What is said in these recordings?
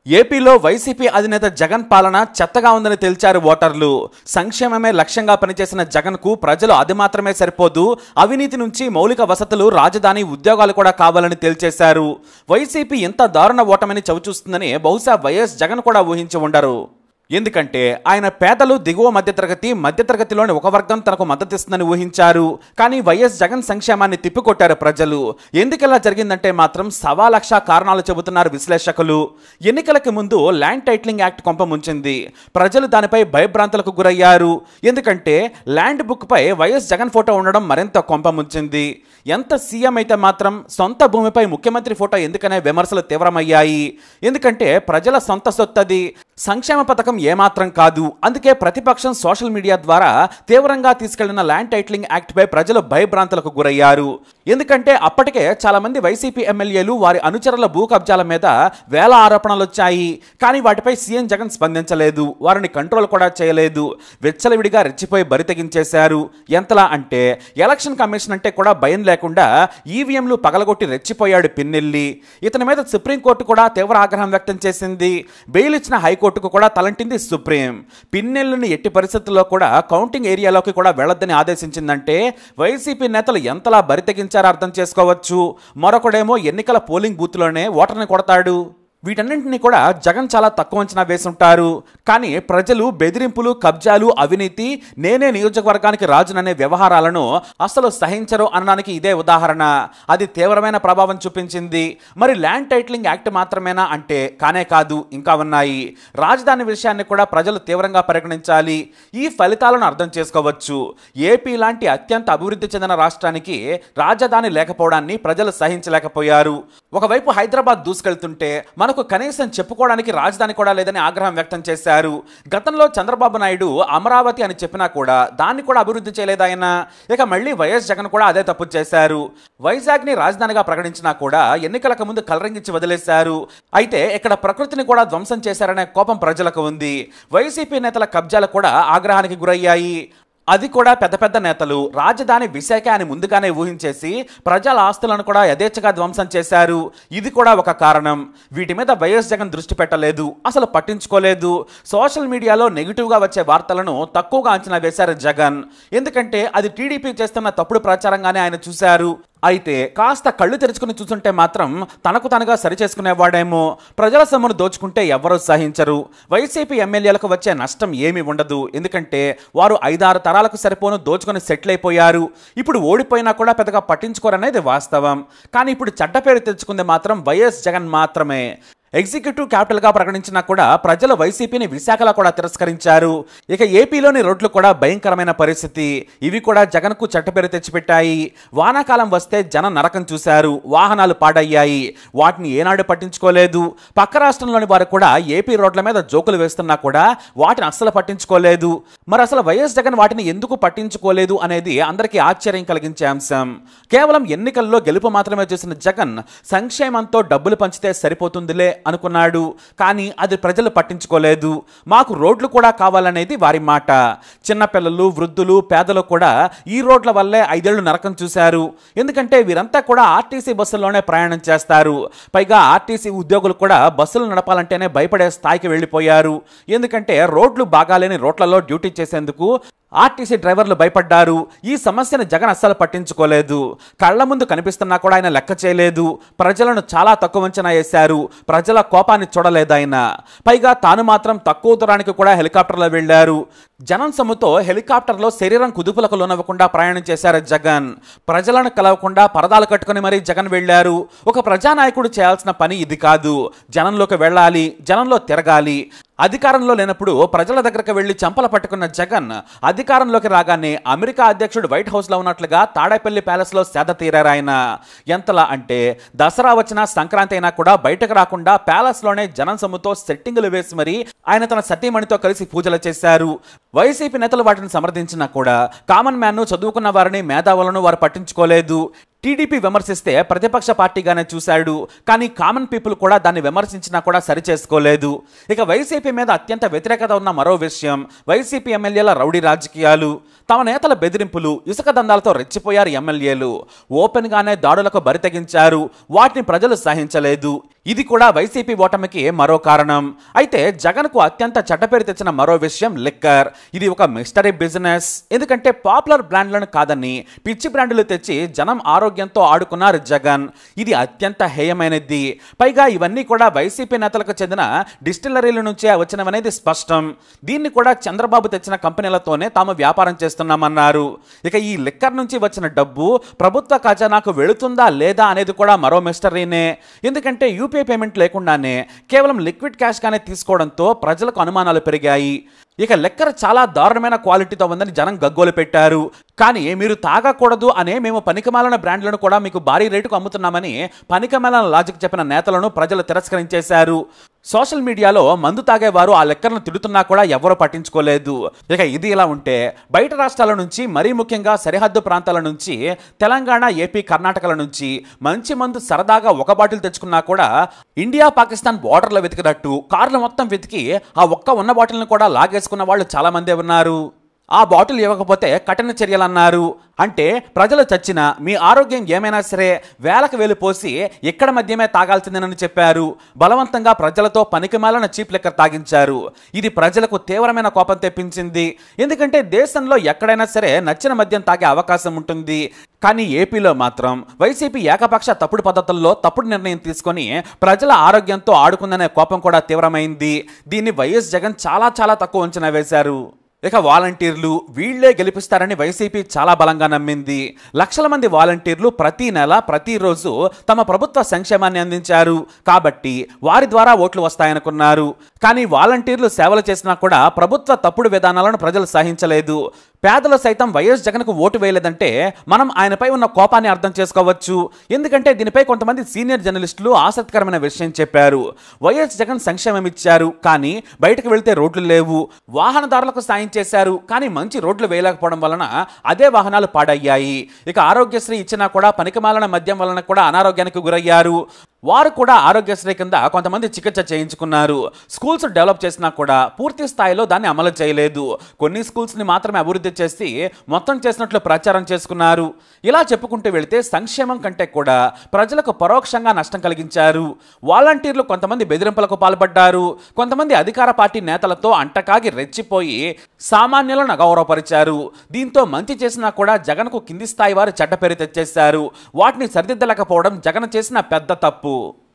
ఏపీలో వైసీపీ అధినేత జగన్ పాలన చెత్తగా ఉందని తేల్చారు ఓటర్లు. సంక్షేమమే లక్ష్యంగా పనిచేసిన జగన్కు ప్రజలు అది మాత్రమే సరిపోదు, అవినీతి నుంచి మౌలిక వసతులు, రాజధాని, ఉద్యోగాలు కూడా కావాలని తేల్చేశారు. వైసీపీ ఇంత దారుణ ఓటమిని చవిచూస్తుందని బహుశా వైఎస్ జగన్ కూడా ఊహించి ఉండరు. ఎందుకంటే ఆయన పేదలు, దిగువ మధ్యతరగతిలోని ఒక వర్గం తనకు మద్దతిస్తుందని ఊహించారు. కానీ వైఎస్ జగన్ సంక్షేమాన్ని తిప్పికొట్టారు ప్రజలు. ఎందుకలా జరిగిందంటే మాత్రం 1,00,000 కారణాలు చెబుతున్నారు విశ్లేషకులు. ఎన్నికలకి ముందు ల్యాండ్ టైటిలింగ్ యాక్ట్ కొంప ముంచింది. ప్రజలు దానిపై భయభ్రాంతులకు గురయ్యారు. ఎందుకంటే ల్యాండ్ బుక్ పై వైఎస్ జగన్ ఫోటో ఉండడం మరింత కొంప ముంచింది. ఎంత సీఎం అయితే మాత్రం సొంత భూమిపై ముఖ్యమంత్రి ఫోటో ఎందుకనే విమర్శలు తీవ్రమయ్యాయి. ఎందుకంటే ప్రజల సొంత సొత్తది, సంక్షేమ పథకం ఏమాత్రం కాదు. అందుకే ప్రతిపక్షం సోషల్ మీడియా ద్వారా తీవ్రంగా తీసుకెళ్లిన ల్యాండ్ టైటిలింగ్ యాక్ట్ పై ప్రజలు భయభ్రాంతులకు గురయ్యారు. ఎందుకంటే అప్పటికే చాలా మంది వైసీపీ ఎమ్మెల్యేలు, వారి అనుచరుల భూ కబ్జాల మీద వేల ఆరోపణలు వచ్చాయి. కానీ వాటిపై సీఎం జగన్ స్పందించలేదు, వారిని కంట్రోల్ కూడా చేయలేదు. విచ్చలవిడిగా రెచ్చిపోయి బరి తెగించేశారు. ఎంతలా అంటే ఎలక్షన్ కమిషన్ అంటే కూడా భయం లేకుండా ఈవీఎంలు పగలగొట్టి రెచ్చిపోయాడు పిన్నెల్లి. ఇతని మీద సుప్రీంకోర్టు కూడా తీవ్ర ఆగ్రహం వ్యక్తం చేసింది. బెయిల్ ఇచ్చిన హైకోర్టుకు కూడా తలంటింది సుప్రీం. పిన్నెల్లిని ఎట్టి పరిస్థితుల్లో కూడా కౌంటింగ్ ఏరియాలోకి కూడా వెళ్లొద్దని ఆదేశించిందంటే వైసీపీ నేతలు ఎంతలా బరి తెగించారో అర్థం చేసుకోవచ్చు. మరొకడేమో ఎన్నికల పోలింగ్ బూత్లోనే ఓటర్ని కొడతాడు. వీటన్నింటినీ కూడా జగన్ చాలా తక్కువ అంచనా వేసుంటారు. కానీ ప్రజలు బెదిరింపులు, కబ్జాలు, అవినీతి, నేనే నియోజకవర్గానికి రాజుననే వ్యవహారాలను అసలు సహించరు అనడానికి ఇదే ఉదాహరణ. అది తీవ్రమైన ప్రభావం చూపించింది. మరి ల్యాండ్ టైటిలింగ్ యాక్ట్ మాత్రమేనా అంటే కానే కాదు, ఇంకా ఉన్నాయి. రాజధాని విషయాన్ని కూడా ప్రజలు తీవ్రంగా పరిగణించాలి. ఈ ఫలితాలను అర్థం చేసుకోవచ్చు. ఏపీ లాంటి అత్యంత అభివృద్ధి చెందిన రాష్ట్రానికి రాజధాని లేకపోవడాన్ని ప్రజలు సహించలేకపోయారు. ఒకవైపు హైదరాబాద్ దూసుకెళ్తుంటే మనకు కనీసం చెప్పుకోవడానికి రాజధాని కూడా లేదని ఆగ్రహం వ్యక్తం చేశారు. గతంలో చంద్రబాబు నాయుడు అమరావతి అని చెప్పినా కూడా దాన్ని కూడా అభివృద్ధి చేయలేదాయన. ఇక మళ్ళీ వైఎస్ జగన్ కూడా అదే తప్పు చేశారు. వైజాగ్ ని రాజధానిగా ప్రకటించినా కూడా ఎన్నికలకు ముందు కలరింగిచ్చి వదిలేశారు. అయితే ఇక్కడ ప్రకృతిని కూడా ధ్వంసం చేశారనే కోపం ప్రజలకు ఉంది. వైసీపీ నేతల కబ్జాలు కూడా ఆగ్రహానికి గురయ్యాయి. అది కూడా పెద్ద పెద్ద నేతలు రాజధాని విశాఖ అని ముందుగానే ఊహించేసి ప్రజల ఆస్తులను కూడా యథేచ్ఛగా ధ్వంసం చేశారు. ఇది కూడా ఒక కారణం. వీటి మీద వైఎస్ జగన్ దృష్టి పెట్టలేదు, అసలు పట్టించుకోలేదు. సోషల్ మీడియాలో నెగిటివ్గా వచ్చే వార్తలను తక్కువగా అంచనా వేశారు జగన్. ఎందుకంటే అది టీడీపీ చేస్తున్న తప్పుడు ప్రచారంగానే ఆయన చూశారు. అయితే కాస్త కళ్ళు తెరుచుకుని చూస్తుంటే మాత్రం తనకు తనగా సరిచేసుకునేవాడేమో. ప్రజల సొమ్మును దోచుకుంటే ఎవరూ సహించరు. వైసీపీ ఎమ్మెల్యేలకు వచ్చే నష్టం ఏమీ ఉండదు. ఎందుకంటే వారు 5-6 తరాలకు సరిపోను దోచుకొని సెటిల్ అయిపోయారు. ఇప్పుడు ఓడిపోయినా కూడా పెద్దగా పట్టించుకోరనేది వాస్తవం. కానీ ఇప్పుడు చెడ్డ పేరు తెచ్చుకుంది మాత్రం వైఎస్ జగన్ మాత్రమే. ఎగ్జిక్యూటివ్ క్యాపిటల్గా ప్రకటించినా కూడా ప్రజలు వైసీపీని విశాఖలో కూడా తిరస్కరించారు. ఇక ఏపీలోని రోడ్లు కూడా భయంకరమైన పరిస్థితి. ఇవి కూడా జగన్కు చెడ్డపేరు తెచ్చిపెట్టాయి. వానాకాలం వస్తే జనం నరకం చూశారు. వాహనాలు పాడయ్యాయి. వాటిని ఏనాడు పట్టించుకోలేదు. పక్క రాష్ట్రంలోని వారు కూడా ఏపీ రోడ్ల మీద జోకులు వేస్తున్నా కూడా వాటిని అస్సలు పట్టించుకోలేదు. మరి అసలు వైఎస్ జగన్ వాటిని ఎందుకు పట్టించుకోలేదు అనేది అందరికీ ఆశ్చర్యం కలిగించే అంశం. కేవలం ఎన్నికల్లో గెలుపు మాత్రమే చూసిన జగన్ సంక్షేమంతో డబ్బులు పంచితే సరిపోతుందిలే అనుకున్నాడు. కానీ అది ప్రజలు పట్టించుకోలేదు. మాకు రోడ్లు కూడా కావాలనేది వారి మాట. చిన్నపిల్లలు, వృద్ధులు, పేదలు కూడా ఈ రోడ్ల వల్లే 5 ఏళ్లు నరకం చూశారు. ఎందుకంటే వీరంతా కూడా ఆర్టీసీ బస్సుల్లోనే ప్రయాణం చేస్తారు. పైగా ఆర్టీసీ ఉద్యోగులు కూడా బస్సులు నడపాలంటేనే భయపడే స్థాయికి వెళ్ళిపోయారు. ఎందుకంటే రోడ్లు బాగాలేని రోడ్లలో డ్యూటీ చేసేందుకు ఆర్టీసీ డ్రైవర్లు భయపడ్డారు. ఈ సమస్యను జగన్ అస్సలు పట్టించుకోలేదు. కళ్ల ముందు కనిపిస్తున్నా కూడా ఆయన లెక్క చేయలేదు. ప్రజలను చాలా తక్కువ అంచనా వేశారు. ప్రజల కోపాన్ని చూడలేదు ఆయన. పైగా తాను మాత్రం తక్కువ దూరానికి కూడా హెలికాప్టర్లో వెళ్లారు. జనం సొమ్ముతో హెలికాప్టర్లో శరీరం కుదుపులకు లోనవ్వకుండా ప్రయాణం చేశారు జగన్. ప్రజలను కలవకుండా పరదాలు కట్టుకుని మరీ జగన్ వెళ్లారు. ఒక ప్రజానాయకుడు చేయాల్సిన పని ఇది కాదు. జనంలోకి వెళ్ళాలి, జనంలో తిరగాలి. అధికారంలో లేనప్పుడు ప్రజల దగ్గరకు వెళ్లి చంపల పట్టుకున్న జగన్ అధికారంలోకి రాగానే అమెరికా అధ్యక్షుడు వైట్ హౌస్ లో ఉన్నట్లుగా తాడేపల్లి ప్యాలెస్ లో సేద తీరారు ఆయన. ఎంతలా అంటే దసరా వచ్చినా సంక్రాంతి అయినా కూడా బయటకు రాకుండా ప్యాలెస్ లోనే జనం సొమ్ముతో సెట్టింగులు వేసి మరి ఆయన తన సతీమణితో కలిసి పూజలు చేశారు. వైసీపీ నేతలు వాటిని సమర్థించినా కూడా కామన్ మ్యాన్ ను, చదువుకున్న వారిని, మేధావులను వారు పట్టించుకోలేదు. టీడీపీ విమర్శిస్తే ప్రతిపక్ష పార్టీగానే చూశాడు. కానీ కామన్ పీపుల్ కూడా దాన్ని విమర్శించినా కూడా సరిచేసుకోలేదు. ఇక వైసీపీ మీద అత్యంత వ్యతిరేకత ఉన్న మరో విషయం వైసీపీ ఎమ్మెల్యేల రౌడీ రాజకీయాలు. తమ నేతల బెదిరింపులు, ఇసుక దందాలతో రెచ్చిపోయారు ఎమ్మెల్యేలు. ఓపెన్ గానే దాడులకు బరి తెగించారు. వాటిని ప్రజలు సహించలేదు. ఇది కూడా వైసీపీ ఓటమికి మరో కారణం. అయితే జగన్కు అత్యంత చెడ్డపేరు తెచ్చిన మరో విషయం లిక్కర్. ఇది ఒక మిస్టరీ బిజినెస్. ఎందుకంటే పాపులర్ బ్రాండ్లను కాదని పిచ్చి బ్రాండ్లు తెచ్చి జనం ఆరోగ్యంతో ఆడుకున్నారు జగన్. ఇది అత్యంత హేయమైనది. పైగా ఇవన్నీ కూడా వైసీపీ నేతలకు చెందిన డిస్టిలరీల నుంచే వచ్చినవనేది స్పష్టం. దీన్ని కూడా చంద్రబాబు తెచ్చిన కంపెనీలతోనే తాము వ్యాపారం చేస్తున్నామన్నారు. ఇక ఈ లిక్కర్ నుంచి వచ్చిన డబ్బు ప్రభుత్వ ఖజానాకు వెళుతుందా లేదా అనేది కూడా మరో మిస్టరీనే. ఎందుకంటే యూపీఐ పేమెంట్ లేకుండానే కేవలం లిక్విడ్ క్యాష్ గానే తీసుకోవడంతో ప్రజలకు అనుమానాలు పెరిగాయి. ఇక లిక్కర్ చాలా దారుణమైన క్వాలిటీతో ఉందని జనం గగ్గోలు పెట్టారు. కానీ మీరు తాగకూడదు అనే మేము పనికిమాలిన బ్రాండ్లను కూడా మీకు భారీ రేటుకు అమ్ముతున్నామని పనికిమాలిన లాజిక్ చెప్పిన నేతలను ప్రజలు తిరస్కరించేశారు. సోషల్ మీడియాలో మందు తాగేవారు ఆ లెక్కలను తిడుతున్నా కూడా ఎవరూ పట్టించుకోలేదు. ఇక ఇది ఇలా ఉంటే బయట రాష్ట్రాల నుంచి, మరీ ముఖ్యంగా సరిహద్దు ప్రాంతాల నుంచి, తెలంగాణ, ఏపీ, కర్ణాటకల నుంచి మంచి మందు సరదాగా ఒక బాటిల్ తెచ్చుకున్నా కూడా ఇండియా పాకిస్తాన్ బోర్డర్లో వెతికినట్టు కార్లు మొత్తం వెతికి ఆ ఒక్క ఉన్న బాటిల్ని కూడా లాగేసుకున్న వాళ్ళు చాలా మందే ఉన్నారు. ఆ బాటిల్ ఇవ్వకపోతే కఠిన చర్యలన్నారు. అంటే ప్రజలు చచ్చినా మీ ఆరోగ్యం ఏమైనా సరే వేలకు వేలు పోసి ఇక్కడ మధ్యమే తాగాల్సిందేనని చెప్పారు. బలవంతంగా ప్రజలతో పనికిమాలిన చీప్ లిక్కర్ తాగించారు. ఇది ప్రజలకు తీవ్రమైన కోపం తెప్పించింది. ఎందుకంటే దేశంలో ఎక్కడైనా సరే నచ్చిన మద్యం తాగే అవకాశం ఉంటుంది. కానీ ఏపీలో మాత్రం వైసీపీ ఏకపక్ష తప్పుడు పద్ధతుల్లో తప్పుడు నిర్ణయం తీసుకొని ప్రజల ఆరోగ్యంతో ఆడుకుందనే కోపం కూడా తీవ్రమైంది. దీన్ని వైఎస్ జగన్ చాలా చాలా తక్కువ అంచనా వేశారు. ఇక వాలంటీర్లు వీళ్లే గెలిపిస్తారని వైసీపీ చాలా బలంగా నమ్మింది. లక్షల మంది వాలంటీర్లు ప్రతి నెల, ప్రతిరోజు తమ ప్రభుత్వ సంక్షేమాన్ని అందించారు కాబట్టి వారి ద్వారా ఓట్లు వస్తాయనుకున్నారు. కానీ వాలంటీర్లు సేవలు చేసినా కూడా ప్రభుత్వ తప్పుడు విధానాలను ప్రజలు సహించలేదు. పేదలు సైతం వైఎస్ జగన్కు ఓటు వేయలేదంటే మనం ఆయనపై ఉన్న కోపాన్ని అర్థం చేసుకోవచ్చు. ఎందుకంటే దీనిపై కొంతమంది సీనియర్ జర్నలిస్టులు ఆసక్తికరమైన విషయం చెప్పారు. వైఎస్ జగన్ సంక్షేమం ఇచ్చారు కానీ బయటకు వెళ్తే రోడ్లు లేవు. వాహనదారులకు సాయం చేశారు కానీ మంచి రోడ్లు వేయలేకపోవడం వలన అదే వాహనాలు పాడయ్యాయి. ఇక ఆరోగ్యశ్రీ ఇచ్చినా కూడా పనికిమాలిన మద్యం వలన కూడా అనారోగ్యానికి గురయ్యారు. వారు కూడా ఆరోగ్యశ్రీ కింద కొంతమంది చికిత్స చేయించుకున్నారు. స్కూల్స్ డెవలప్ చేసినా కూడా పూర్తి స్థాయిలో దాన్ని అమలు చేయలేదు. కొన్ని స్కూల్స్ని మాత్రమే అభివృద్ధి చేసి మొత్తం చేసినట్లు ప్రచారం చేసుకున్నారు. ఇలా చెప్పుకుంటూ వెళితే సంక్షేమం కంటే కూడా ప్రజలకు పరోక్షంగా నష్టం కలిగించారు. వాలంటీర్లు కొంతమంది బెదిరింపులకు పాల్పడ్డారు. కొంతమంది అధికార పార్టీ నేతలతో అంటకాగి రెచ్చిపోయి సామాన్యులను అగౌరవపరిచారు. దీంతో మంచి చేసినా కూడా జగన్కు కింది స్థాయి వారు చెడ్డ పేరు తెచ్చేశారు. వాటిని సరిదిద్దలేకపోవడం జగన్ చేసిన పెద్ద తప్పు.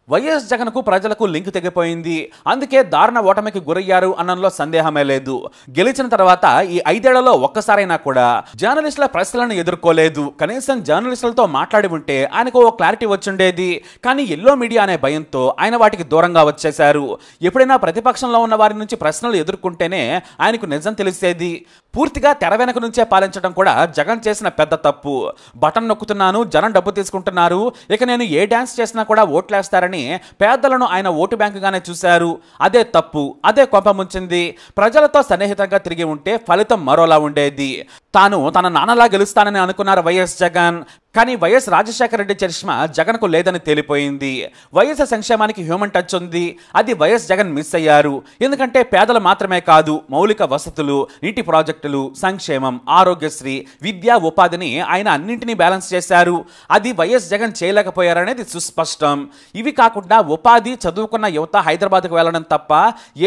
వైఎస్ జగన్కు ప్రజలకు లింక్ తెగిపోయింది. అందుకే దారుణ ఓటమికి గురయ్యారు అన్నంలో సందేహమే లేదు. గెలిచిన తర్వాత ఈ 5 ఏళ్లలో ఒక్కసారైనా కూడా జర్నలిస్టుల ప్రశ్నలను ఎదుర్కోలేదు. కనీసం జర్నలిస్టులతో మాట్లాడి ఉంటే ఆయనకు ఓ క్లారిటీ వచ్చుండేది. కానీ ఎల్లో మీడియా అనే భయంతో ఆయన వాటికి దూరంగా వచ్చేశారు. ఎప్పుడైనా ప్రతిపక్షంలో ఉన్న వారి నుంచి ప్రశ్నలు ఎదుర్కొంటేనే ఆయనకు నిజం తెలిసేది. పూర్తిగా తెర వెనక నుంచే పాలించడం కూడా జగన్ చేసిన పెద్ద తప్పు. బటన్ నొక్కుతున్నాను, జనం డబ్బు తీసుకుంటున్నారు, ఇక నేను ఏ డాన్స్ చేసినా కూడా ఓట్లేస్తారని పేదలను ఆయన ఓటు బ్యాంకుగానే చూశారు. అదే తప్పు, అదే కోపముంచింది. ప్రజలతో సన్నిహితంగా తిరిగి ఉంటే ఫలితం మరోలా ఉండేది. తాను తన నాన్నలా గెలుస్తానని అనుకున్నారు వైఎస్ జగన్. కానీ వైఎస్ రాజశేఖర రెడ్డి చరిష్మా జగన్కు లేదని తేలిపోయింది. వైఎస్ సంక్షేమానికి హ్యూమన్ టచ్ ఉంది. అది వైఎస్ జగన్ మిస్ అయ్యారు. ఎందుకంటే పేదలు మాత్రమే కాదు, మౌలిక వసతులు, నీటి ప్రాజెక్టులు, సంక్షేమం, ఆరోగ్యశ్రీ, విద్యా, ఉపాధిని ఆయన అన్నింటినీ బ్యాలెన్స్ చేశారు. అది వైఎస్ జగన్ చేయలేకపోయారనేది సుస్పష్టం. ఇవి కాకుండా ఉపాధి, చదువుకున్న యువత హైదరాబాద్కు వెళ్లడం తప్ప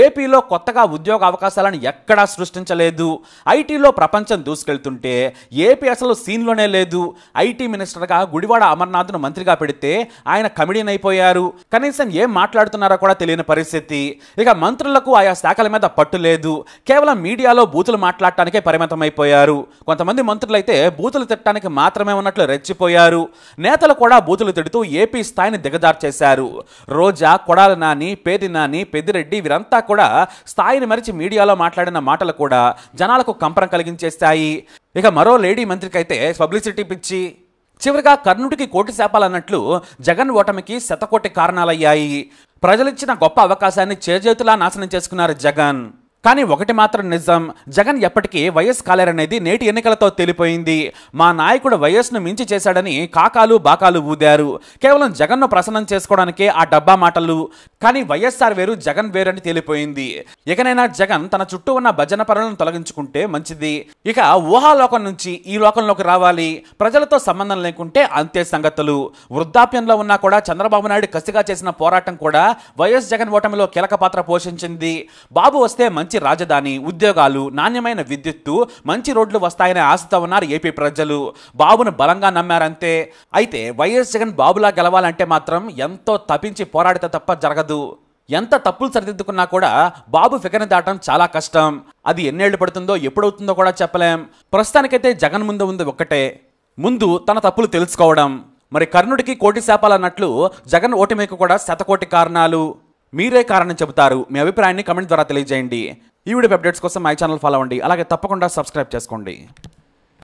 ఏపీలో కొత్తగా ఉద్యోగ అవకాశాలను ఎక్కడా సృష్టించలేదు. ఐటీలో ప్రపంచం దూసుకెళ్తుంటే ఏపీ అసలు సీన్లోనే లేదు. ఐటీ మినిస్టర్గా గుడివాడ అమర్నాథ్ను మంత్రిగా పెడితే ఆయన కమిడియన్ అయిపోయారు. కనీసం ఏం మాట్లాడుతున్నారో కూడా తెలియని పరిస్థితి. ఇక మంత్రులకు ఆయా శాఖల మీద పట్టు లేదు. కేవలం మీడియాలో బూతులు మాట్లాడటానికే పరిమితం అయిపోయారు. కొంతమంది మంత్రులైతే బూతులు తిట్టడానికి మాత్రమే ఉన్నట్లు రెచ్చిపోయారు. నేతలు కూడా బూతులు తిడుతూ ఏపీ స్థాయిని దిగజార్చేశారు. రోజా, కొడాలి నాని, పేది నాని, పెద్దిరెడ్డి వీరంతా కూడా స్థాయిని మరిచి మీడియాలో మాట్లాడిన మాటలు కూడా జనాలకు కంపరం కలిగించేస్తాయి. ఇక మరో లేడీ మంత్రికైతే పబ్లిసిటీ పిచ్చి. చివరిగా కర్ణుడికి కోటి శాపాలన్నట్లు జగన్ ఓటమికి శతకోటి కారణాలయ్యాయి. ప్రజలిచ్చిన గొప్ప అవకాశాన్ని చేజేతులా నాశనం చేసుకున్నారు జగన్. కానీ ఒకటి మాత్రం నిజం, జగన్ ఎప్పటికీ వైఎస్ కాలేరనేది నేటి ఎన్నికలతో తేలిపోయింది. మా నాయకుడు వైఎస్ను మించి చేశాడని కాకాలు బాకాలు ఊదారు. కేవలం జగన్ను ప్రసన్నం చేసుకోవడానికే ఆ డబ్బా మాటలు. కానీ వైఎస్ఆర్ వేరు, జగన్ వేరని తేలిపోయింది. ఇకనైనా జగన్ తన చుట్టూ ఉన్న భజన పరులను తొలగించుకుంటే మంచిది. ఇక ఊహాలోకం నుంచి ఈ లోకంలోకి రావాలి. ప్రజలతో సంబంధం లేకుంటే అంతే సంగతులు. వృద్ధాప్యంలో ఉన్నా కూడా చంద్రబాబు నాయుడు కసిగా చేసిన పోరాటం కూడా వైఎస్ జగన్ ఓటమిలో కీలక పాత్ర పోషించింది. బాబు వస్తే మంచి రాజధాని, ఉద్యోగాలు, నాణ్యమైన విద్యుత్తు, మంచి రోడ్లు వస్తాయనే ఆశతో ఉన్నారు ఏపీ ప్రజలు. బాబును బలంగా నమ్మారంతే. అయితే వైఎస్ జగన్ బాబులా గెలవాలంటే మాత్రం ఎంతో తపించి పోరాడితే తప్ప జరగదు. ఎంత తప్పులు సరిదిద్దుకున్నా కూడా బాబు ఫిగర్ని దాటం చాలా కష్టం. అది ఎన్నేళ్లు పడుతుందో ఎప్పుడవుతుందో కూడా చెప్పలేం. ప్రస్తుతానికైతే జగన్ ముందు ఉంది ఒక్కటే, ముందు తన తప్పులు తెలుసుకోవడం. మరి కర్ణుడికి కోటి శాపాలు అన్నట్లు జగన్ ఓటమికి కూడా శతకోటి కారణాలు. మీరే కారణం చెబుతారు. మీ అభిప్రాయాన్ని కమెంట్ ద్వారా తెలియజేయండి. ఈ వీడియో అప్డేట్స్ కోసం మై ఛానల్ ఫాలో అవ్వండి. అలాగే తప్పకుండా సబ్స్క్రైబ్ చేసుకోండి.